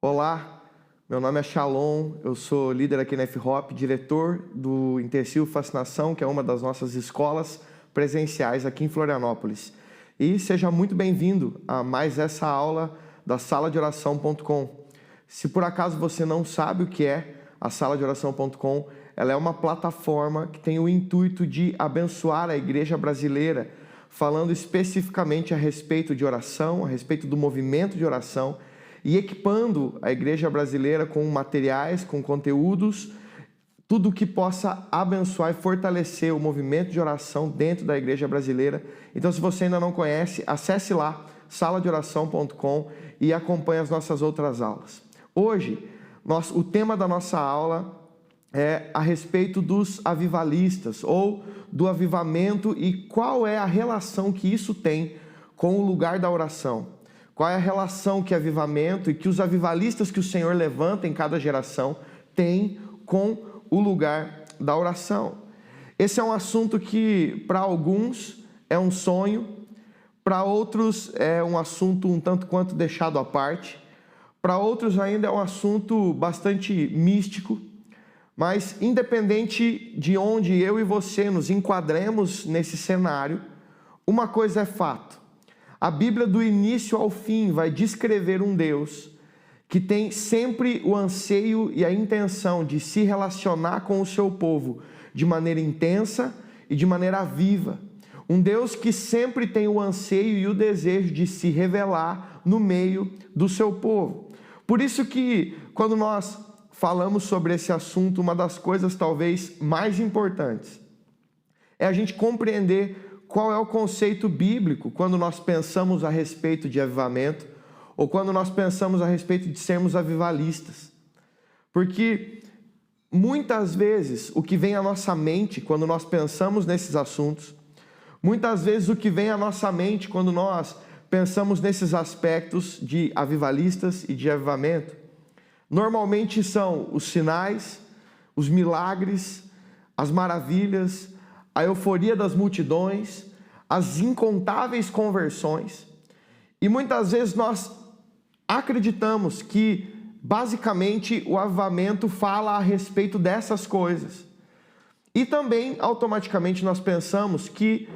Olá, meu nome é Shalom, eu sou líder aqui na F-Hop, diretor do Intensivo Fascinação, que é uma das nossas escolas presenciais aqui em Florianópolis. E seja muito bem-vindo a mais essa aula da saladeoração.com. Se por acaso você não sabe o que é a saladeoração.com, ela é uma plataforma que tem o intuito de abençoar a igreja brasileira, falando especificamente a respeito de oração, a respeito do movimento de oração, e equipando a igreja brasileira com materiais, com conteúdos, tudo que possa abençoar e fortalecer o movimento de oração dentro da igreja brasileira. Então, se você ainda não conhece, acesse lá, saladeoração.com, e acompanhe as nossas outras aulas. Hoje, o tema da nossa aula é a respeito dos avivalistas, ou do avivamento, e qual é a relação que isso tem com o lugar da oração. Qual é a relação que avivamento e que os avivalistas que o Senhor levanta em cada geração têm com o lugar da oração. Esse é um assunto que para alguns é um sonho, para outros é um assunto um tanto quanto deixado à parte, para outros ainda é um assunto bastante místico, mas independente de onde eu e você nos enquadremos nesse cenário, uma coisa é fato. A Bíblia, do início ao fim, vai descrever um Deus que tem sempre o anseio e a intenção de se relacionar com o seu povo de maneira intensa e de maneira viva. Um Deus que sempre tem o anseio e o desejo de se revelar no meio do seu povo. Por isso que, quando nós falamos sobre esse assunto, uma das coisas talvez mais importantes é a gente compreender qual é o conceito bíblico quando nós pensamos a respeito de avivamento ou quando nós pensamos a respeito de sermos avivalistas. Porque muitas vezes o que vem à nossa mente quando nós pensamos nesses assuntos, muitas vezes o que vem à nossa mente quando nós pensamos nesses aspectos de avivalistas e de avivamento, normalmente são os sinais, os milagres, as maravilhas, a euforia das multidões, as incontáveis conversões. E muitas vezes nós acreditamos que, basicamente, o avivamento fala a respeito dessas coisas. E também, automaticamente, nós pensamos que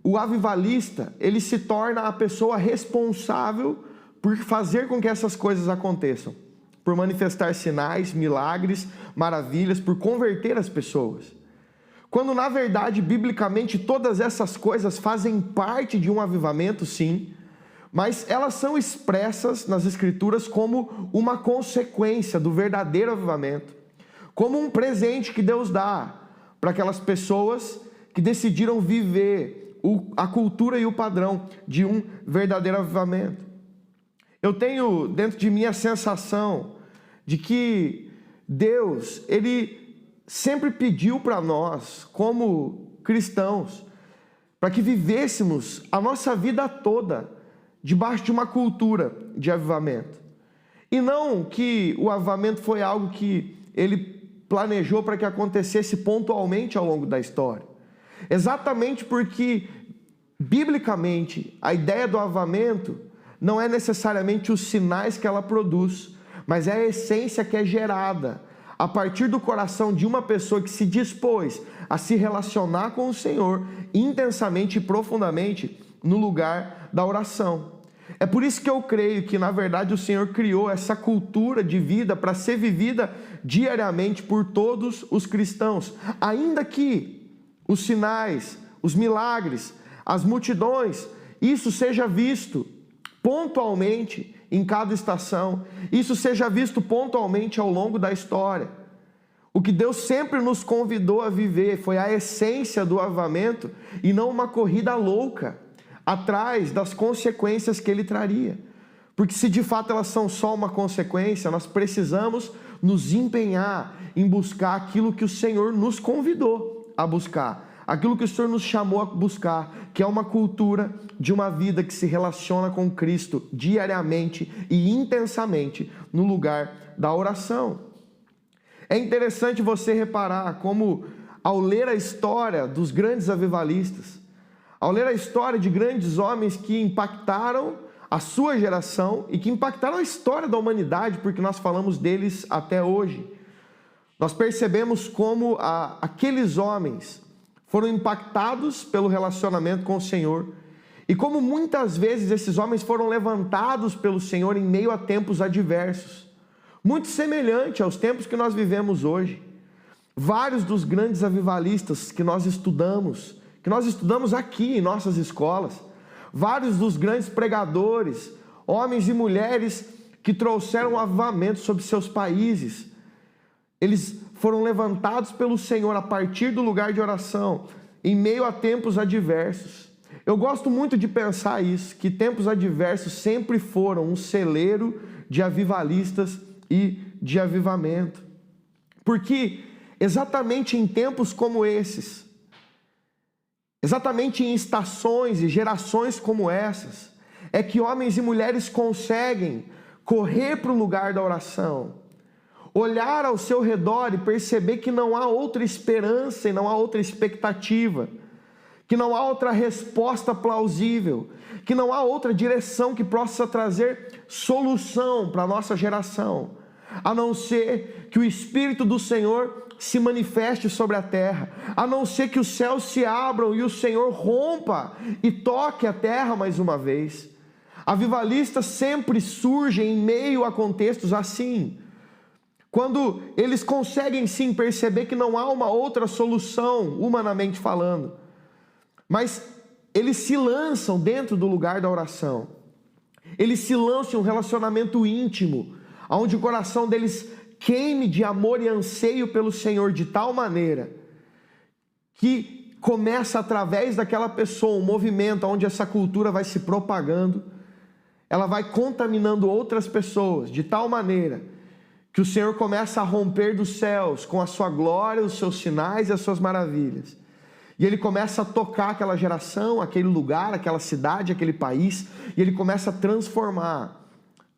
o avivalista, ele se torna a pessoa responsável por fazer com que essas coisas aconteçam, por manifestar sinais, milagres, maravilhas, por converter as pessoas. Quando, na verdade, biblicamente, todas essas coisas fazem parte de um avivamento, sim, mas elas são expressas nas Escrituras como uma consequência do verdadeiro avivamento, como um presente que Deus dá para aquelas pessoas que decidiram viver a cultura e o padrão de um verdadeiro avivamento. Eu tenho dentro de mim a sensação de que Deus, Ele sempre pediu para nós, como cristãos, para que vivêssemos a nossa vida toda debaixo de uma cultura de avivamento. E não que o avivamento foi algo que ele planejou para que acontecesse pontualmente ao longo da história. Exatamente porque, biblicamente, a ideia do avivamento não é necessariamente os sinais que ela produz, mas é a essência que é gerada a partir do coração de uma pessoa que se dispôs a se relacionar com o Senhor intensamente e profundamente no lugar da oração. É por isso que eu creio que, na verdade, o Senhor criou essa cultura de vida para ser vivida diariamente por todos os cristãos, ainda que os sinais, os milagres, as multidões, isso seja visto pontualmente em cada estação, isso seja visto pontualmente ao longo da história. O que Deus sempre nos convidou a viver foi a essência do avivamento e não uma corrida louca atrás das consequências que ele traria. Porque se de fato elas são só uma consequência, nós precisamos nos empenhar em buscar aquilo que o Senhor nos convidou a buscar, aquilo que o Senhor nos chamou a buscar, que é uma cultura de uma vida que se relaciona com Cristo diariamente e intensamente no lugar da oração. É interessante você reparar como, ao ler a história dos grandes avivalistas, ao ler a história de grandes homens que impactaram a sua geração e que impactaram a história da humanidade, porque nós falamos deles até hoje. Nós percebemos como aqueles homens foram impactados pelo relacionamento com o Senhor e como muitas vezes esses homens foram levantados pelo Senhor em meio a tempos adversos, muito semelhante aos tempos que nós vivemos hoje. Vários dos grandes avivalistas que nós estudamos aqui em nossas escolas, vários dos grandes pregadores, homens e mulheres que trouxeram um avivamento sobre seus países, eles foram levantados pelo Senhor a partir do lugar de oração, em meio a tempos adversos. Eu gosto muito de pensar isso, que tempos adversos sempre foram um celeiro de avivalistas e de avivamento. Porque exatamente em tempos como esses, exatamente em estações e gerações como essas, é que homens e mulheres conseguem correr para o lugar da oração, olhar ao seu redor e perceber que não há outra esperança e não há outra expectativa, que não há outra resposta plausível, que não há outra direção que possa trazer solução para a nossa geração, a não ser que o Espírito do Senhor se manifeste sobre a terra, a não ser que os céus se abram e o Senhor rompa e toque a terra mais uma vez. Avivalistas sempre surgem em meio a contextos assim, quando eles conseguem sim perceber que não há uma outra solução, humanamente falando, mas eles se lançam dentro do lugar da oração, eles se lançam em um relacionamento íntimo, onde o coração deles queime de amor e anseio pelo Senhor de tal maneira que começa através daquela pessoa um movimento onde essa cultura vai se propagando, ela vai contaminando outras pessoas de tal maneira que o Senhor começa a romper dos céus com a sua glória, os seus sinais e as suas maravilhas. E Ele começa a tocar aquela geração, aquele lugar, aquela cidade, aquele país, e Ele começa a transformar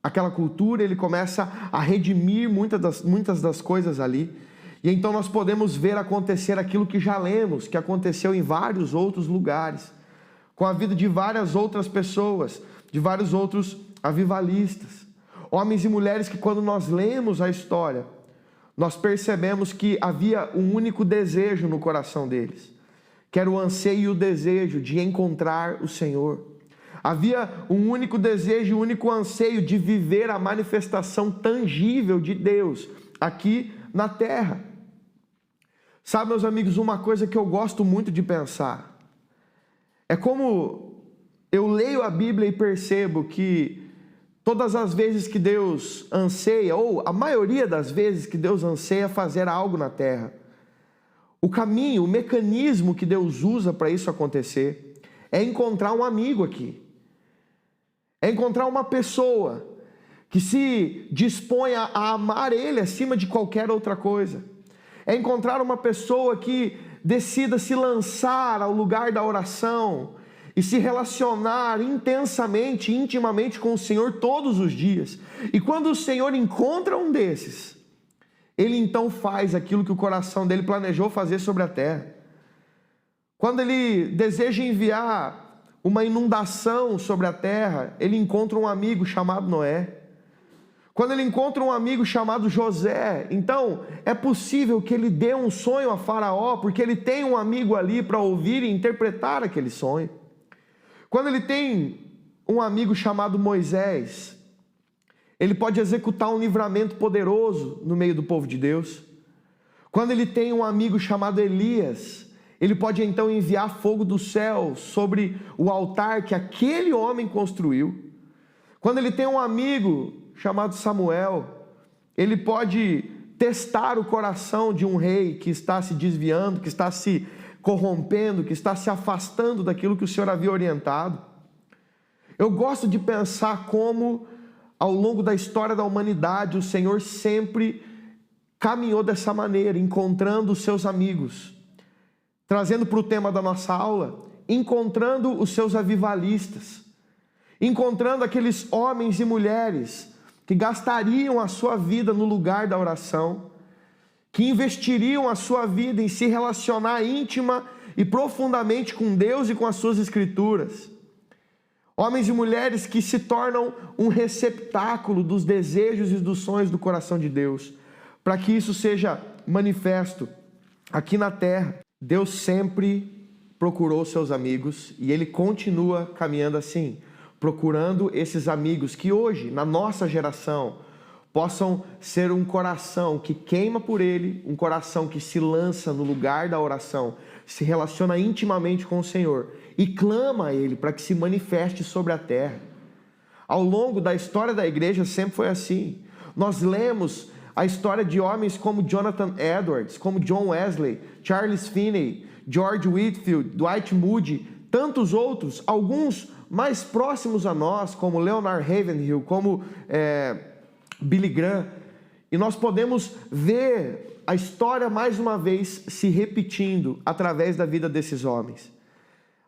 aquela cultura, Ele começa a redimir muitas das coisas ali. E então nós podemos ver acontecer aquilo que já lemos, que aconteceu em vários outros lugares, com a vida de várias outras pessoas, de vários outros avivalistas. Homens e mulheres que, quando nós lemos a história, nós percebemos que havia um único desejo no coração deles, que era o anseio e o desejo de encontrar o Senhor. Havia um único desejo, um único anseio de viver a manifestação tangível de Deus aqui na terra. Sabe, meus amigos, uma coisa que eu gosto muito de pensar é como eu leio a Bíblia e percebo que todas as vezes que Deus anseia, ou a maioria das vezes que Deus anseia fazer algo na terra, o caminho, o mecanismo que Deus usa para isso acontecer é encontrar um amigo aqui. É encontrar uma pessoa que se dispõe a amar Ele acima de qualquer outra coisa. É encontrar uma pessoa que decida se lançar ao lugar da oração e se relacionar intensamente, intimamente com o Senhor todos os dias. E quando o Senhor encontra um desses, Ele então faz aquilo que o coração dele planejou fazer sobre a terra. Quando Ele deseja enviar uma inundação sobre a terra, Ele encontra um amigo chamado Noé. Quando Ele encontra um amigo chamado José, então é possível que Ele dê um sonho a Faraó, porque Ele tem um amigo ali para ouvir e interpretar aquele sonho. Quando Ele tem um amigo chamado Moisés, Ele pode executar um livramento poderoso no meio do povo de Deus. Quando Ele tem um amigo chamado Elias, Ele pode então enviar fogo do céu sobre o altar que aquele homem construiu. Quando Ele tem um amigo chamado Samuel, Ele pode testar o coração de um rei que está se desviando, que está se corrompendo, que está se afastando daquilo que o Senhor havia orientado. Eu gosto de pensar como, ao longo da história da humanidade, o Senhor sempre caminhou dessa maneira, encontrando os seus amigos. Trazendo para o tema da nossa aula, encontrando os seus avivalistas, encontrando aqueles homens e mulheres que gastariam a sua vida no lugar da oração, que investiriam a sua vida em se relacionar íntima e profundamente com Deus e com as suas Escrituras. Homens e mulheres que se tornam um receptáculo dos desejos e dos sonhos do coração de Deus, para que isso seja manifesto aqui na terra. Deus sempre procurou seus amigos e Ele continua caminhando assim, procurando esses amigos que hoje, na nossa geração, possam ser um coração que queima por Ele, um coração que se lança no lugar da oração, se relaciona intimamente com o Senhor e clama a Ele para que se manifeste sobre a terra. Ao longo da história da igreja sempre foi assim. Nós lemos a história de homens como Jonathan Edwards, como John Wesley, Charles Finney, George Whitefield, Dwight Moody, tantos outros, alguns mais próximos a nós, como Leonard Ravenhill, como Billy Graham. E nós podemos ver a história mais uma vez se repetindo através da vida desses homens.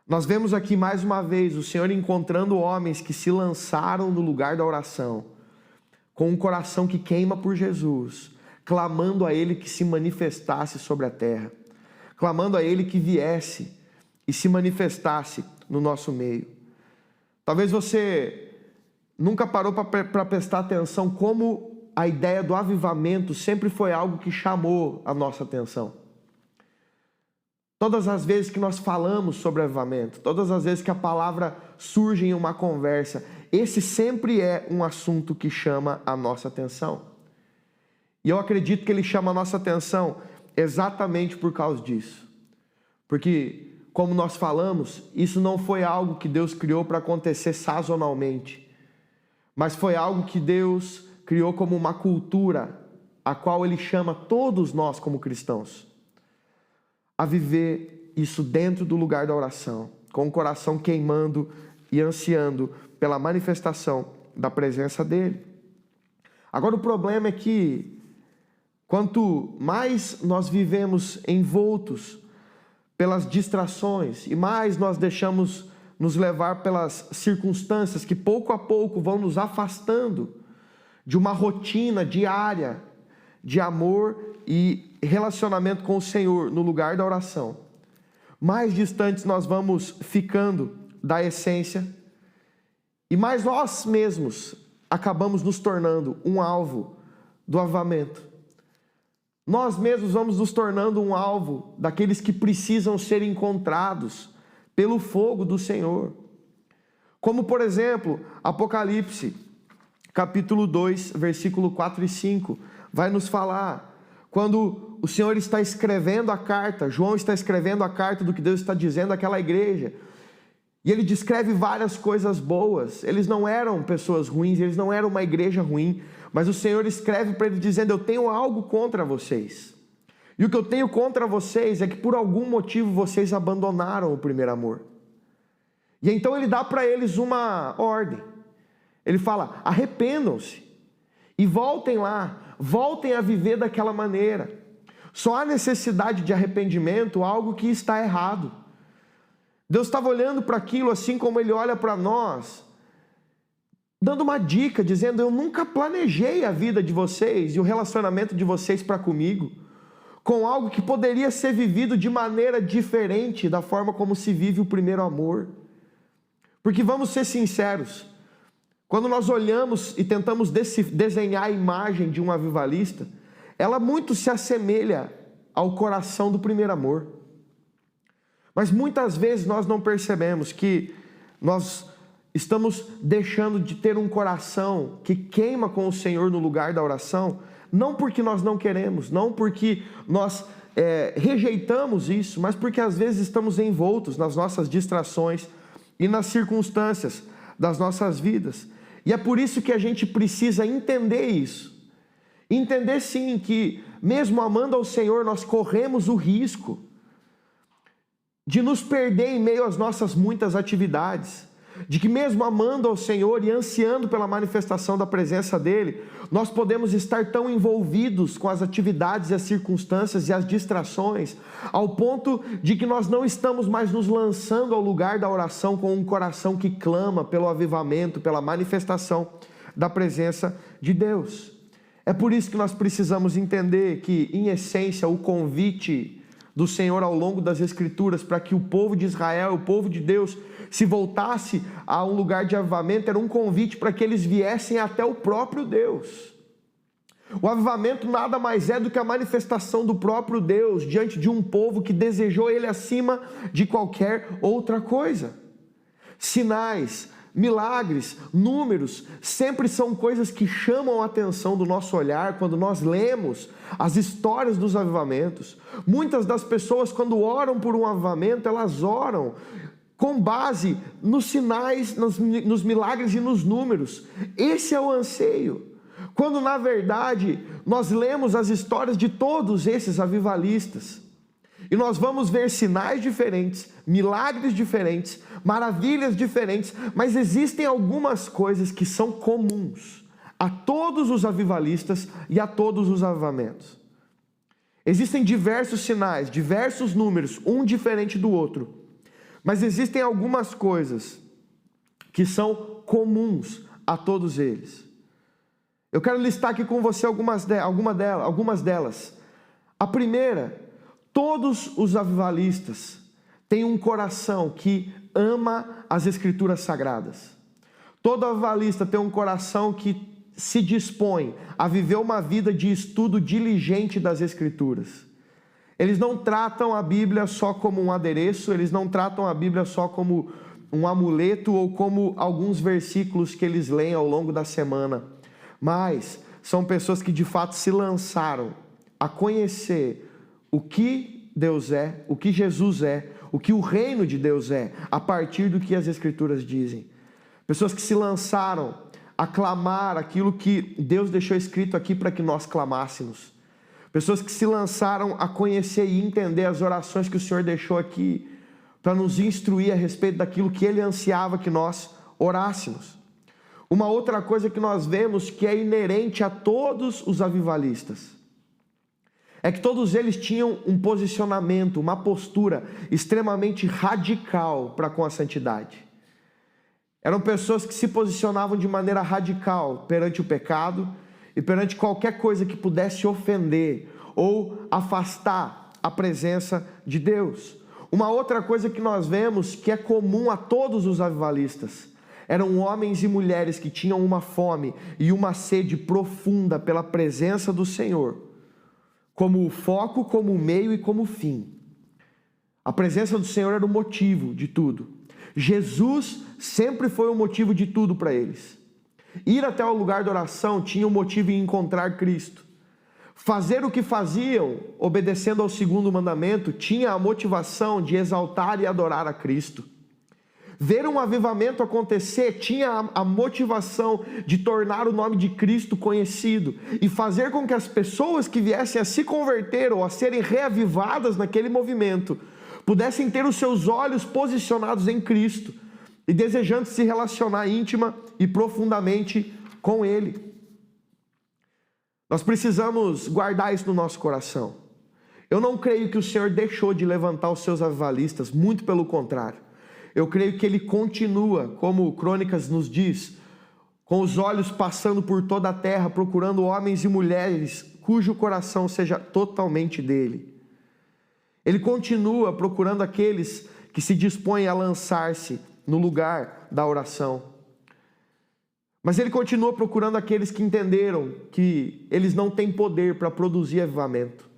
Nós vemos aqui mais uma vez o Senhor encontrando homens que se lançaram no lugar da oração, com um coração que queima por Jesus, clamando a Ele que se manifestasse sobre a terra, clamando a Ele que viesse e se manifestasse no nosso meio. Talvez você nunca parou para prestar atenção como a ideia do avivamento sempre foi algo que chamou a nossa atenção. Todas as vezes que nós falamos sobre avivamento, todas as vezes que a palavra surge em uma conversa, esse sempre é um assunto que chama a nossa atenção. E eu acredito que ele chama a nossa atenção exatamente por causa disso. Porque, como nós falamos, isso não foi algo que Deus criou para acontecer sazonalmente, mas foi algo que Deus criou como uma cultura, a qual Ele chama todos nós como cristãos a viver isso dentro do lugar da oração, com o coração queimando e ansiando pela manifestação da presença dEle. Agora o problema é que, quanto mais nós vivemos envoltos pelas distrações e mais nós deixamos nos levar pelas circunstâncias que pouco a pouco vão nos afastando de uma rotina diária de amor e relacionamento com o Senhor no lugar da oração, mais distantes nós vamos ficando da essência e mais nós mesmos acabamos nos tornando um alvo do avivamento. Nós mesmos vamos nos tornando um alvo daqueles que precisam ser encontrados pelo fogo do Senhor. Como, por exemplo, Apocalipse, capítulo 2, versículo 4 e 5, vai nos falar, quando o Senhor está escrevendo a carta, João está escrevendo a carta do que Deus está dizendo àquela igreja, e ele descreve várias coisas boas. Eles não eram pessoas ruins, eles não eram uma igreja ruim, mas o Senhor escreve para eles dizendo: eu tenho algo contra vocês, e o que eu tenho contra vocês é que por algum motivo vocês abandonaram o primeiro amor. E então ele dá para eles uma ordem, ele fala: arrependam-se e voltem lá, voltem a viver daquela maneira. Só há necessidade de arrependimento, algo que está errado. Deus estava olhando para aquilo assim como Ele olha para nós, dando uma dica, dizendo: eu nunca planejei a vida de vocês e o relacionamento de vocês para comigo com algo que poderia ser vivido de maneira diferente da forma como se vive o primeiro amor. Porque vamos ser sinceros, quando nós olhamos e tentamos desenhar a imagem de um avivalista, ela muito se assemelha ao coração do primeiro amor. Mas muitas vezes nós não percebemos que nós estamos deixando de ter um coração que queima com o Senhor no lugar da oração, não porque nós não queremos, não porque nós rejeitamos isso, mas porque às vezes estamos envoltos nas nossas distrações e nas circunstâncias das nossas vidas. E é por isso que a gente precisa entender isso. Entender sim que mesmo amando ao Senhor, nós corremos o risco de nos perder em meio às nossas muitas atividades. De que mesmo amando ao Senhor e ansiando pela manifestação da presença dEle, nós podemos estar tão envolvidos com as atividades e as circunstâncias e as distrações, ao ponto de que nós não estamos mais nos lançando ao lugar da oração com um coração que clama pelo avivamento, pela manifestação da presença de Deus. É por isso que nós precisamos entender que, em essência, o convite do Senhor ao longo das Escrituras, para que o povo de Israel, o povo de Deus, se voltasse a um lugar de avivamento, era um convite para que eles viessem até o próprio Deus. O avivamento nada mais é do que a manifestação do próprio Deus diante de um povo que desejou Ele acima de qualquer outra coisa. Sinais, milagres, números, sempre são coisas que chamam a atenção do nosso olhar quando nós lemos as histórias dos avivamentos. Muitas das pessoas, quando oram por um avivamento, elas oram com base nos sinais, nos milagres e nos números. Esse é o anseio. Quando na verdade nós lemos as histórias de todos esses avivalistas, e nós vamos ver sinais diferentes, milagres diferentes, maravilhas diferentes, mas existem algumas coisas que são comuns a todos os avivalistas e a todos os avivamentos. Existem diversos sinais, diversos números, um diferente do outro, mas existem algumas coisas que são comuns a todos eles. Eu quero listar aqui com você algumas delas. A primeira: todos os avivalistas têm um coração que ama as Escrituras Sagradas. Todo avivalista tem um coração que se dispõe a viver uma vida de estudo diligente das Escrituras. Eles não tratam a Bíblia só como um adereço, eles não tratam a Bíblia só como um amuleto ou como alguns versículos que eles leem ao longo da semana, mas são pessoas que de fato se lançaram a conhecer o que Deus é, o que Jesus é, o que o reino de Deus é, a partir do que as Escrituras dizem. Pessoas que se lançaram a clamar aquilo que Deus deixou escrito aqui para que nós clamássemos. Pessoas que se lançaram a conhecer e entender as orações que o Senhor deixou aqui para nos instruir a respeito daquilo que Ele ansiava que nós orássemos. Uma outra coisa que nós vemos que é inerente a todos os avivalistas é que todos eles tinham um posicionamento, uma postura extremamente radical para com a santidade. Eram pessoas que se posicionavam de maneira radical perante o pecado e perante qualquer coisa que pudesse ofender ou afastar a presença de Deus. Uma outra coisa que nós vemos que é comum a todos os avivalistas eram homens e mulheres que tinham uma fome e uma sede profunda pela presença do Senhor, como o foco, como o meio e como o fim. A presença do Senhor era o motivo de tudo. Jesus sempre foi o motivo de tudo para eles. Ir até o lugar de oração tinha um motivo em encontrar Cristo. Fazer o que faziam, obedecendo ao segundo mandamento, tinha a motivação de exaltar e adorar a Cristo. Ver um avivamento acontecer tinha a motivação de tornar o nome de Cristo conhecido e fazer com que as pessoas que viessem a se converter ou a serem reavivadas naquele movimento pudessem ter os seus olhos posicionados em Cristo e desejando se relacionar íntima e profundamente com Ele. Nós precisamos guardar isso no nosso coração. Eu não creio que o Senhor deixou de levantar os seus avivalistas, muito pelo contrário. Eu creio que Ele continua, como Crônicas nos diz, com os olhos passando por toda a terra, procurando homens e mulheres cujo coração seja totalmente dele. Ele continua procurando aqueles que se dispõem a lançar-se no lugar da oração. Mas Ele continua procurando aqueles que entenderam que eles não têm poder para produzir avivamento.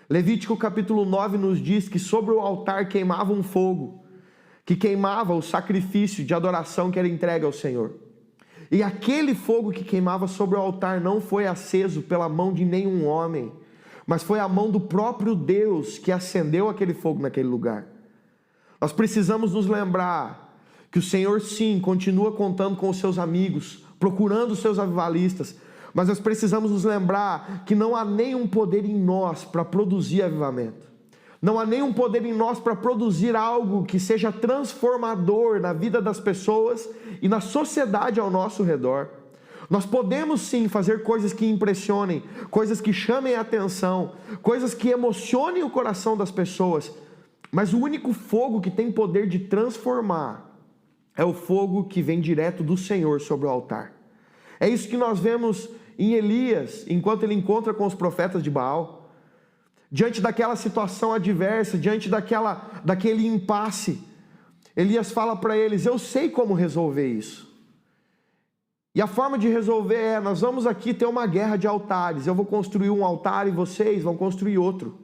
Levítico capítulo 9 nos diz que sobre o altar queimava um fogo, que queimava o sacrifício de adoração que era entregue ao Senhor. E aquele fogo que queimava sobre o altar não foi aceso pela mão de nenhum homem, mas foi a mão do próprio Deus que acendeu aquele fogo naquele lugar. Nós precisamos nos lembrar que o Senhor sim continua contando com os seus amigos, procurando os seus avivalistas, mas nós precisamos nos lembrar que não há nenhum poder em nós para produzir avivamento. Não há nenhum poder em nós para produzir algo que seja transformador na vida das pessoas e na sociedade ao nosso redor. Nós podemos sim fazer coisas que impressionem, coisas que chamem a atenção, coisas que emocionem o coração das pessoas, mas o único fogo que tem poder de transformar é o fogo que vem direto do Senhor sobre o altar. É isso que nós vemos em Elias, enquanto ele encontra com os profetas de Baal. Diante daquela situação adversa, diante daquele impasse, Elias fala para eles: eu sei como resolver isso. E a forma de resolver é: nós vamos aqui ter uma guerra de altares. Eu vou construir um altar e vocês vão construir outro.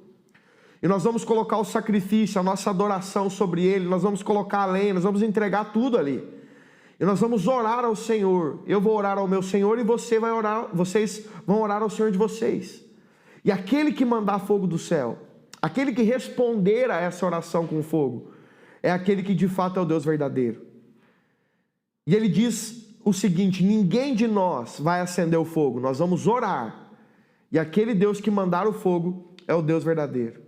E nós vamos colocar o sacrifício, a nossa adoração sobre ele, nós vamos colocar a lenha, nós vamos entregar tudo ali. E nós vamos orar ao Senhor. Eu vou orar ao meu Senhor e vocês vão orar ao Senhor de vocês. E aquele que mandar fogo do céu, aquele que responder a essa oração com fogo, é aquele que de fato é o Deus verdadeiro. E ele diz o seguinte: ninguém de nós vai acender o fogo, nós vamos orar. E aquele Deus que mandar o fogo é o Deus verdadeiro.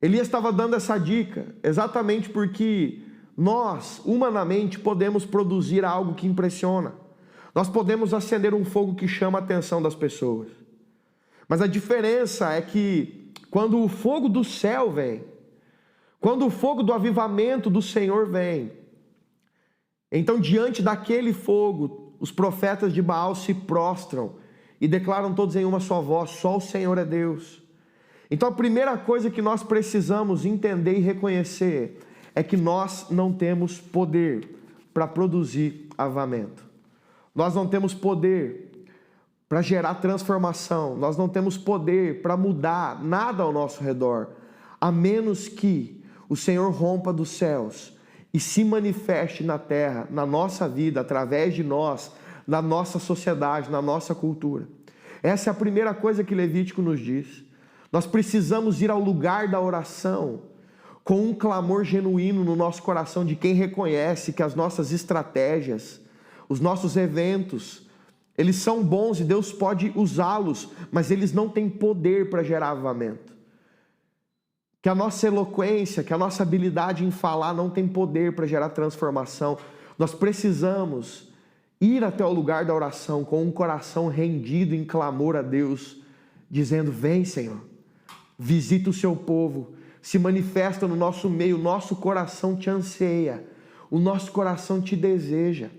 Elias estava dando essa dica exatamente porque nós, humanamente, podemos produzir algo que impressiona. Nós podemos acender um fogo que chama a atenção das pessoas. Mas a diferença é que quando o fogo do céu vem, quando o fogo do avivamento do Senhor vem, então diante daquele fogo, os profetas de Baal se prostram e declaram todos em uma só voz: só o Senhor é Deus. Então a primeira coisa que nós precisamos entender e reconhecer é que nós não temos poder para produzir avivamento. Nós não temos poder para gerar transformação. Nós não temos poder para mudar nada ao nosso redor, a menos que o Senhor rompa dos céus e se manifeste na terra, na nossa vida, através de nós, na nossa sociedade, na nossa cultura. Essa é a primeira coisa que Levítico nos diz. Nós precisamos ir ao lugar da oração com um clamor genuíno no nosso coração de quem reconhece que as nossas estratégias, os nossos eventos, eles são bons e Deus pode usá-los, mas eles não têm poder para gerar avivamento. Que a nossa eloquência, que a nossa habilidade em falar não tem poder para gerar transformação. Nós precisamos ir até o lugar da oração com um coração rendido em clamor a Deus, dizendo: vem, Senhor, visita o seu povo, se manifesta no nosso meio, o nosso coração te anseia, o nosso coração te deseja.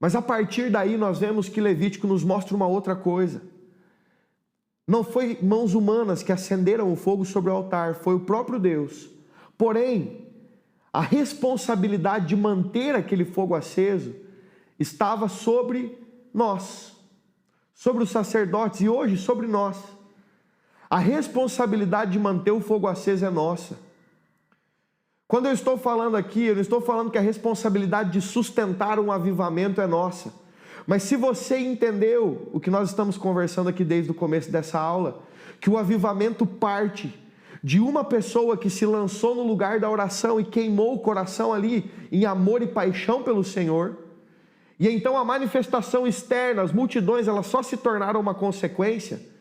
Mas a partir daí nós vemos que Levítico nos mostra uma outra coisa. Não foi mãos humanas que acenderam o fogo sobre o altar, foi o próprio Deus. Porém, a responsabilidade de manter aquele fogo aceso estava sobre nós, sobre os sacerdotes e hoje sobre nós. A responsabilidade de manter o fogo aceso é nossa. Quando eu estou falando aqui, eu não estou falando que a responsabilidade de sustentar um avivamento é nossa. Mas se você entendeu o que nós estamos conversando aqui desde o começo dessa aula, que o avivamento parte de uma pessoa que se lançou no lugar da oração e queimou o coração ali em amor e paixão pelo Senhor, e então a manifestação externa, as multidões, elas só se tornaram uma consequência.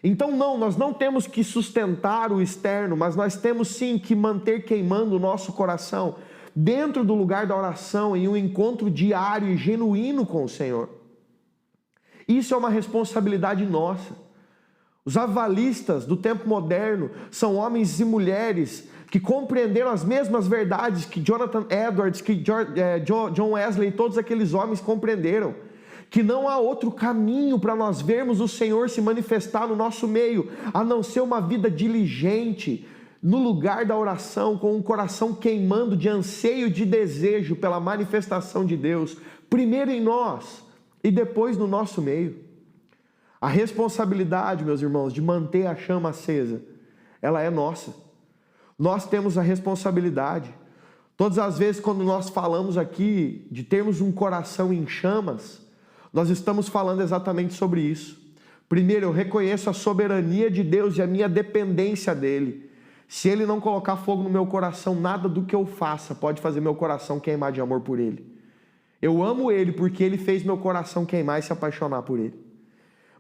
Então nós não temos que sustentar o externo, mas nós temos sim que manter queimando o nosso coração dentro do lugar da oração, em um encontro diário e genuíno com o Senhor. Isso é uma responsabilidade nossa. Os avivalistas do tempo moderno são homens e mulheres que compreenderam as mesmas verdades que Jonathan Edwards, que John Wesley e todos aqueles homens compreenderam. Que não há outro caminho para nós vermos o Senhor se manifestar no nosso meio, a não ser uma vida diligente, no lugar da oração, com um coração queimando de anseio, de desejo pela manifestação de Deus, primeiro em nós e depois no nosso meio. A responsabilidade, meus irmãos, de manter a chama acesa, ela é nossa. Nós temos a responsabilidade. Todas as vezes quando nós falamos aqui de termos um coração em chamas, nós estamos falando exatamente sobre isso. Primeiro, eu reconheço a soberania de Deus e a minha dependência dEle. Se Ele não colocar fogo no meu coração, nada do que eu faça pode fazer meu coração queimar de amor por Ele. Eu amo Ele porque Ele fez meu coração queimar e se apaixonar por Ele.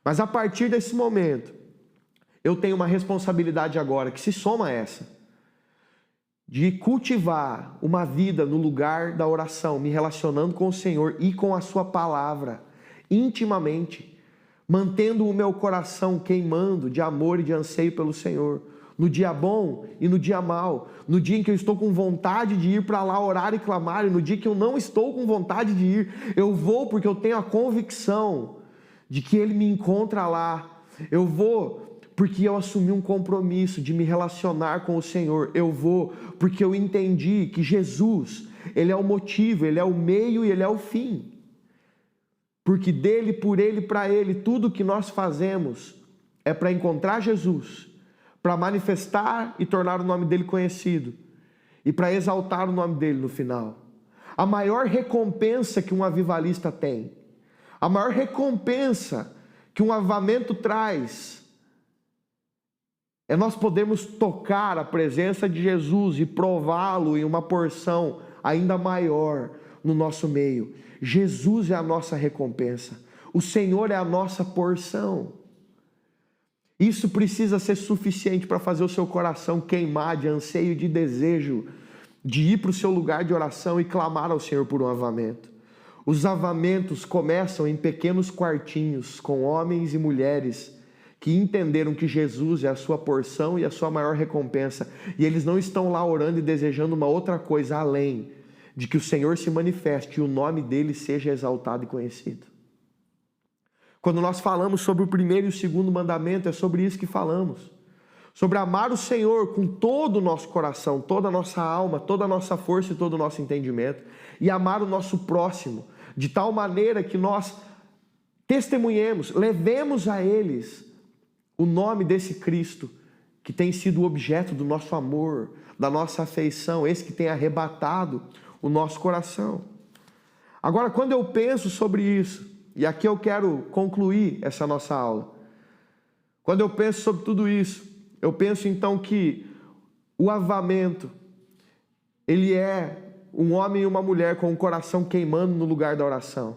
Mas a partir desse momento, eu tenho uma responsabilidade agora, que se soma a essa, de cultivar uma vida no lugar da oração, me relacionando com o Senhor e com a Sua palavra, intimamente, mantendo o meu coração queimando de amor e de anseio pelo Senhor, no dia bom e no dia mau, no dia em que eu estou com vontade de ir para lá orar e clamar, e no dia que eu não estou com vontade de ir, eu vou porque eu tenho a convicção de que Ele me encontra lá. Eu vou porque eu assumi um compromisso de me relacionar com o Senhor. Eu vou porque eu entendi que Jesus, Ele é o motivo, Ele é o meio e Ele é o fim. Porque dele, por Ele, para Ele, tudo que nós fazemos é para encontrar Jesus, para manifestar e tornar o nome dEle conhecido e para exaltar o nome dEle no final. A maior recompensa que um avivalista tem, a maior recompensa que um avivamento traz, é nós podermos tocar a presença de Jesus e prová-lo em uma porção ainda maior no nosso meio. Jesus é a nossa recompensa, o Senhor é a nossa porção. Isso precisa ser suficiente para fazer o seu coração queimar de anseio e de desejo de ir para o seu lugar de oração e clamar ao Senhor por um avivamento. Os avivamentos começam em pequenos quartinhos com homens e mulheres que entenderam que Jesus é a sua porção e a sua maior recompensa, e eles não estão lá orando e desejando uma outra coisa além de que o Senhor se manifeste e o nome dele seja exaltado e conhecido. Quando nós falamos sobre o primeiro e o segundo mandamento, é sobre isso que falamos. Sobre amar o Senhor com todo o nosso coração, toda a nossa alma, toda a nossa força e todo o nosso entendimento. E amar o nosso próximo, de tal maneira que nós testemunhemos, levemos a eles o nome desse Cristo, que tem sido o objeto do nosso amor, da nossa afeição, esse que tem arrebatado o nosso coração. Agora, quando eu penso sobre isso, e aqui eu quero concluir essa nossa aula. Quando eu penso sobre tudo isso, eu penso então que o avivamento, ele é um homem e uma mulher com o coração queimando no lugar da oração.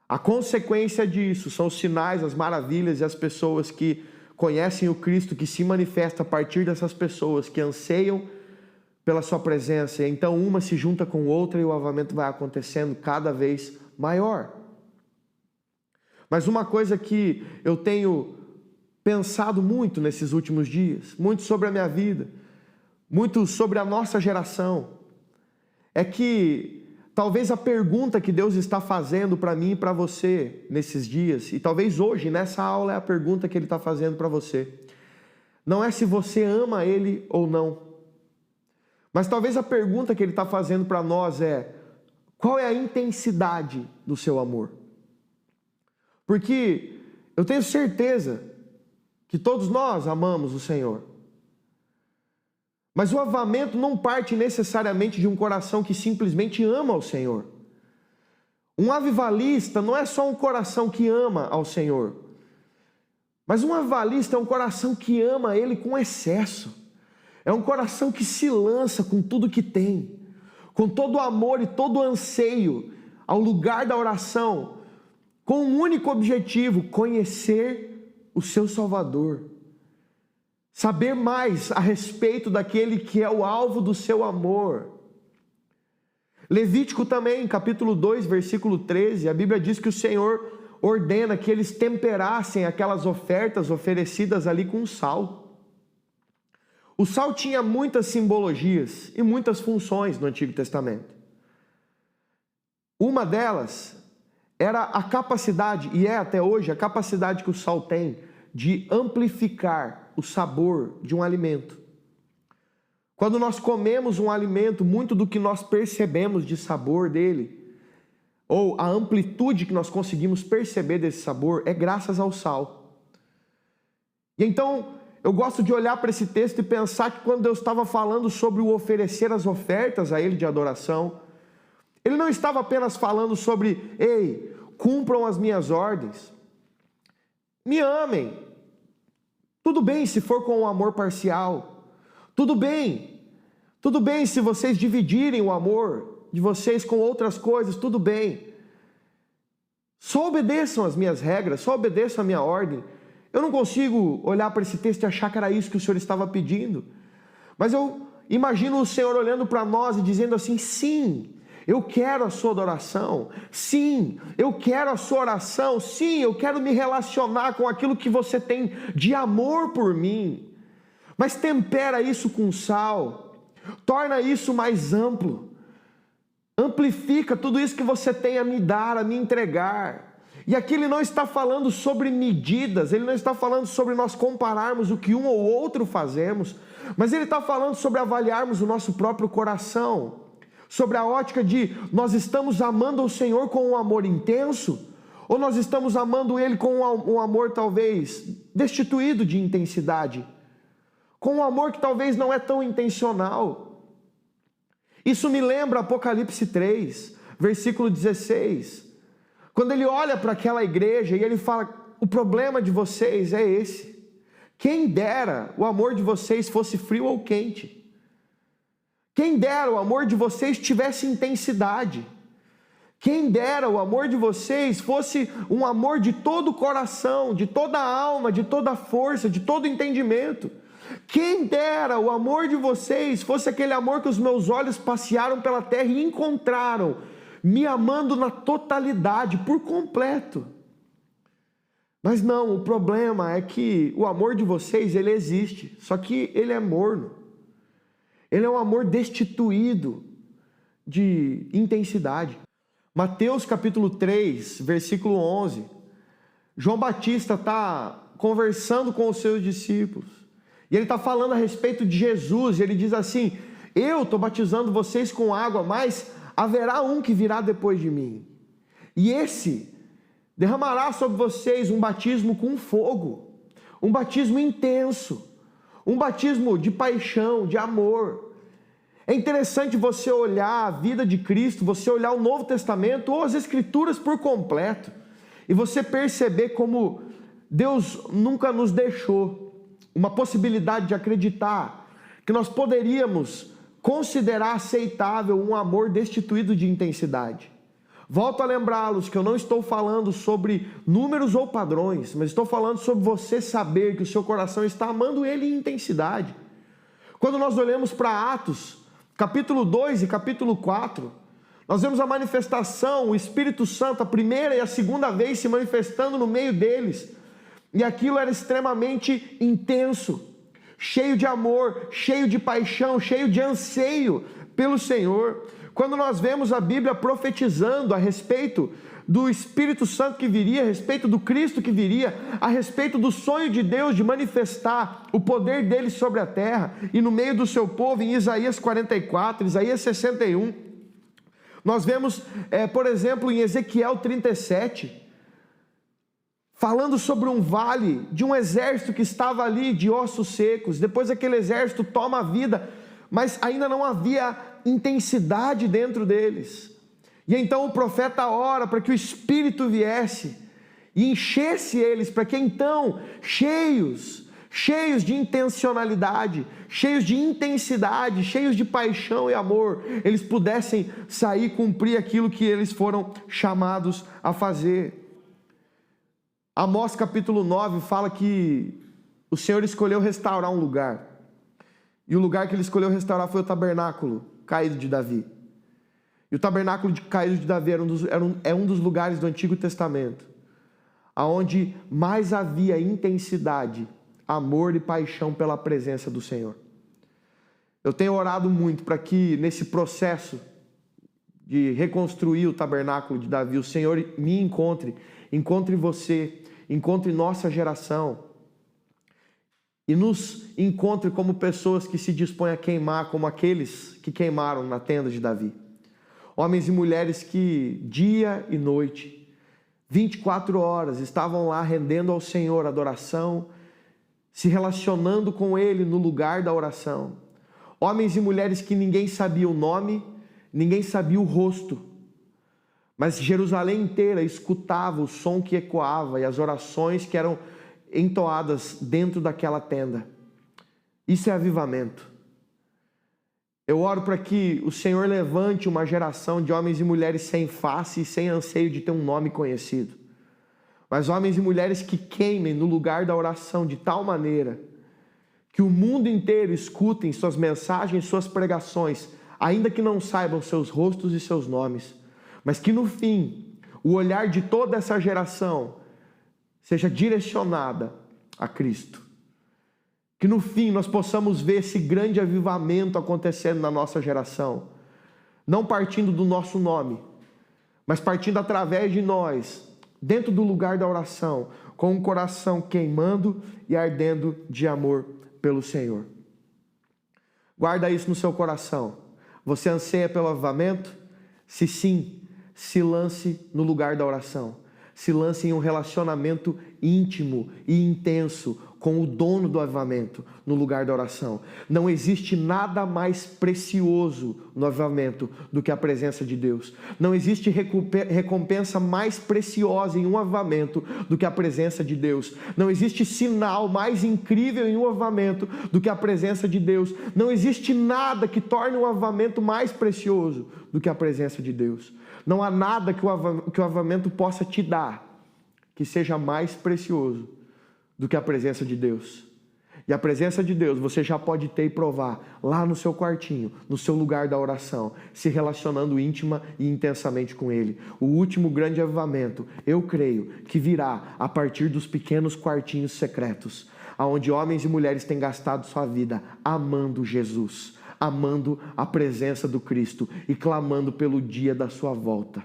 A consequência disso são os sinais, as maravilhas e as pessoas que conhecem o Cristo, que se manifesta a partir dessas pessoas que anseiam pela sua presença. Então uma se junta com outra e o avivamento vai acontecendo cada vez maior. Mas uma coisa que eu tenho pensado muito nesses últimos dias, muito sobre a minha vida, muito sobre a nossa geração, é que talvez a pergunta que Deus está fazendo para mim e para você nesses dias, e talvez hoje, nessa aula, é a pergunta que Ele está fazendo para você. Não é se você ama Ele ou não, mas talvez a pergunta que Ele está fazendo para nós é: qual é a intensidade do seu amor? Porque eu tenho certeza que todos nós amamos o Senhor. Mas o avivamento não parte necessariamente de um coração que simplesmente ama ao Senhor. Um avivalista não é só um coração que ama ao Senhor. Mas um avivalista é um coração que ama Ele com excesso. É um coração que se lança com tudo que tem, com todo o amor e todo o anseio ao lugar da oração, com um único objetivo: conhecer o seu Salvador. Saber mais a respeito daquele que é o alvo do seu amor. Levítico também, capítulo 2, versículo 13, a Bíblia diz que o Senhor ordena que eles temperassem aquelas ofertas oferecidas ali com sal. O sal tinha muitas simbologias e muitas funções no Antigo Testamento. Uma delas era a capacidade, e é até hoje, a capacidade que o sal tem de amplificar o sabor de um alimento. Quando nós comemos um alimento, muito do que nós percebemos de sabor dele, ou a amplitude que nós conseguimos perceber desse sabor, é graças ao sal. E então, eu gosto de olhar para esse texto e pensar que quando Deus estava falando sobre o oferecer as ofertas a Ele de adoração, Ele não estava apenas falando sobre: ei, cumpram as minhas ordens, me amem. Tudo bem se for com um amor parcial, tudo bem se vocês dividirem o amor de vocês com outras coisas, tudo bem. Só obedeçam as minhas regras, só obedeçam a minha ordem. Eu não consigo olhar para esse texto e achar que era isso que o Senhor estava pedindo, mas eu imagino o Senhor olhando para nós e dizendo assim: sim, eu quero a sua adoração, sim, eu quero a sua oração, sim, eu quero me relacionar com aquilo que você tem de amor por mim, mas tempera isso com sal, torna isso mais amplo, amplifica tudo isso que você tem a me dar, a me entregar. E aqui ele não está falando sobre medidas, ele não está falando sobre nós compararmos o que um ou outro fazemos, mas ele está falando sobre avaliarmos o nosso próprio coração, sobre a ótica de nós estamos amando o Senhor com um amor intenso, ou nós estamos amando Ele com um amor talvez destituído de intensidade, com um amor que talvez não é tão intencional. Isso me lembra Apocalipse 3, versículo 16, quando ele olha para aquela igreja e ele fala: o problema de vocês é esse, quem dera o amor de vocês fosse frio ou quente, quem dera o amor de vocês tivesse intensidade, quem dera o amor de vocês fosse um amor de todo o coração, de toda a alma, de toda a força, de todo o entendimento. Quem dera o amor de vocês fosse aquele amor que os meus olhos passearam pela terra e encontraram, me amando na totalidade, por completo. Mas não, o problema é que o amor de vocês, ele existe, só que ele é morno. Ele é um amor destituído de intensidade. Mateus capítulo 3, versículo 11. João Batista está conversando com os seus discípulos. E ele está falando a respeito de Jesus. E ele diz assim: eu estou batizando vocês com água, mas haverá um que virá depois de mim. E esse derramará sobre vocês um batismo com fogo. Um batismo intenso. Um batismo de paixão, de amor. É interessante você olhar a vida de Cristo, você olhar o Novo Testamento ou as Escrituras por completo, e você perceber como Deus nunca nos deixou uma possibilidade de acreditar que nós poderíamos considerar aceitável um amor destituído de intensidade. Volto a lembrá-los que eu não estou falando sobre números ou padrões, mas estou falando sobre você saber que o seu coração está amando Ele em intensidade. Quando nós olhamos para Atos, capítulo 2 e capítulo 4, nós vemos a manifestação, o Espírito Santo, a primeira e a segunda vez se manifestando no meio deles. E aquilo era extremamente intenso, cheio de amor, cheio de paixão, cheio de anseio pelo Senhor. Quando nós vemos a Bíblia profetizando a respeito do Espírito Santo que viria, a respeito do Cristo que viria, a respeito do sonho de Deus de manifestar o poder dele sobre a terra e no meio do seu povo, em Isaías 44, Isaías 61, nós vemos, por exemplo, em Ezequiel 37, falando sobre um vale de um exército que estava ali de ossos secos. Depois aquele exército toma a vida, mas ainda não havia intensidade dentro deles. E então o profeta ora para que o Espírito viesse e enchesse eles, para que então, cheios de intencionalidade, cheios de intensidade, cheios de paixão e amor, eles pudessem sair e cumprir aquilo que eles foram chamados a fazer. Amós capítulo 9 fala que o Senhor escolheu restaurar um lugar, e o lugar que ele escolheu restaurar foi o tabernáculo caído de Davi. E o tabernáculo caído de Davi é um dos lugares do Antigo Testamento aonde mais havia intensidade, amor e paixão pela presença do Senhor. Eu tenho orado muito para que nesse processo de reconstruir o tabernáculo de Davi, o Senhor me encontre você, encontre nossa geração e nos encontre como pessoas que se dispõem a queimar como aqueles que queimaram na tenda de Davi. Homens e mulheres que dia e noite, 24 horas, estavam lá rendendo ao Senhor adoração, se relacionando com Ele no lugar da oração. Homens e mulheres que ninguém sabia o nome, ninguém sabia o rosto, mas Jerusalém inteira escutava o som que ecoava e as orações que eram entoadas dentro daquela tenda. Isso é avivamento. Eu oro para que o Senhor levante uma geração de homens e mulheres sem face e sem anseio de ter um nome conhecido, mas homens e mulheres que queimem no lugar da oração de tal maneira que o mundo inteiro escutem suas mensagens, suas pregações, ainda que não saibam seus rostos e seus nomes, mas que no fim o olhar de toda essa geração seja direcionada a Cristo. Que no fim nós possamos ver esse grande avivamento acontecendo na nossa geração, não partindo do nosso nome, mas partindo através de nós, dentro do lugar da oração, com um coração queimando e ardendo de amor pelo Senhor. Guarda isso no seu coração. Você anseia pelo avivamento? Se sim, se lance no lugar da oração. Se lance em um relacionamento íntimo e intenso com o dono do avivamento no lugar da oração. Não existe nada mais precioso no avivamento do que a presença de Deus. Não existe recompensa mais preciosa em um avivamento do que a presença de Deus. Não existe sinal mais incrível em um avivamento do que a presença de Deus. Não existe nada que torne um avivamento mais precioso do que a presença de Deus. Não há nada que o avivamento possa te dar que seja mais precioso do que a presença de Deus. E a presença de Deus você já pode ter e provar lá no seu quartinho, no seu lugar da oração, se relacionando íntima e intensamente com Ele. O último grande avivamento, eu creio, que virá a partir dos pequenos quartinhos secretos, onde homens e mulheres têm gastado sua vida amando Jesus, amando a presença do Cristo e clamando pelo dia da sua volta.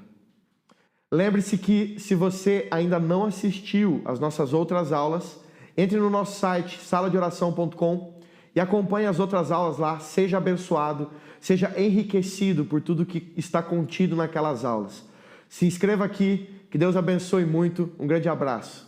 Lembre-se que se você ainda não assistiu às nossas outras aulas, entre no nosso site saladeoração.com e acompanhe as outras aulas lá. Seja abençoado, seja enriquecido por tudo que está contido naquelas aulas. Se inscreva aqui, que Deus abençoe muito. Um grande abraço.